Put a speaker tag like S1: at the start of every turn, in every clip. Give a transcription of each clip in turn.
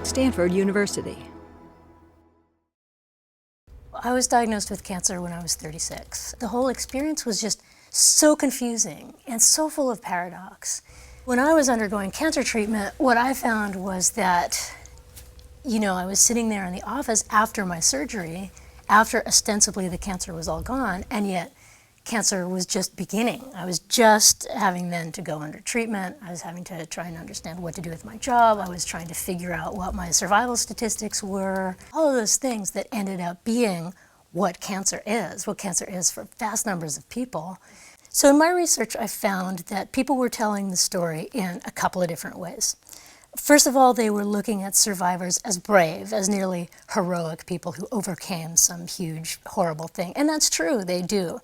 S1: Stanford University.
S2: I was diagnosed with cancer when I was 36. The whole experience was just so confusing and so full of paradox. When I was undergoing cancer treatment, what I found was that, I was sitting there in the office after my surgery, after ostensibly the cancer was all gone, and yet cancer was just beginning. I was just having then to go under treatment. I was having to try and understand what to do with my job. I was trying to figure out what my survival statistics were. All of those things that ended up being what cancer is for vast numbers of people. So in my research, I found that people were telling the story in a couple of different ways. First of all, they were looking at survivors as brave, as nearly heroic people who overcame some huge, horrible thing. And that's true, they do.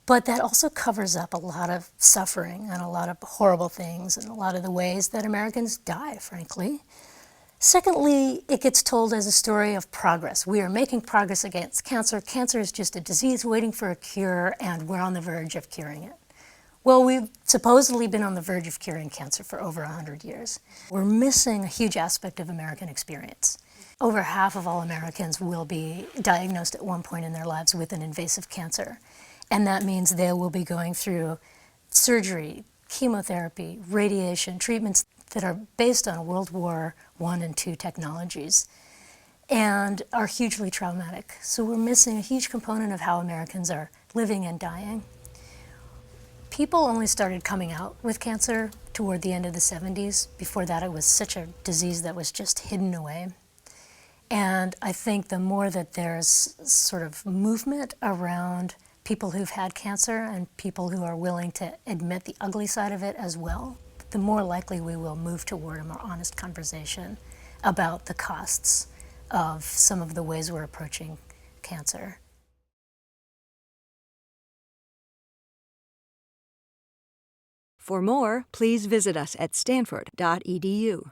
S2: But that also covers up a lot of suffering and a lot of horrible things and a lot of the ways that Americans die, frankly. Secondly, it gets told as a story of progress. We are making progress against cancer. Cancer is just a disease waiting for a cure, and we're on the verge of curing it. Well, we've supposedly been on the verge of curing cancer for over 100 years. We're missing a huge aspect of American experience. Over half of all Americans will be diagnosed at one point in their lives with an invasive cancer. And that means they will be going through surgery, chemotherapy, radiation, treatments that are based on World War I and II technologies and are hugely traumatic. So we're missing a huge component of how Americans are living and dying. People only started coming out with cancer toward the end of the 70s. Before that, it was such a disease that was just hidden away. And I think the more that there's sort of movement around people who've had cancer and people who are willing to admit the ugly side of it as well, the more likely we will move toward a more honest conversation about the costs of some of the ways we're approaching cancer.
S1: For more, please visit us at stanford.edu.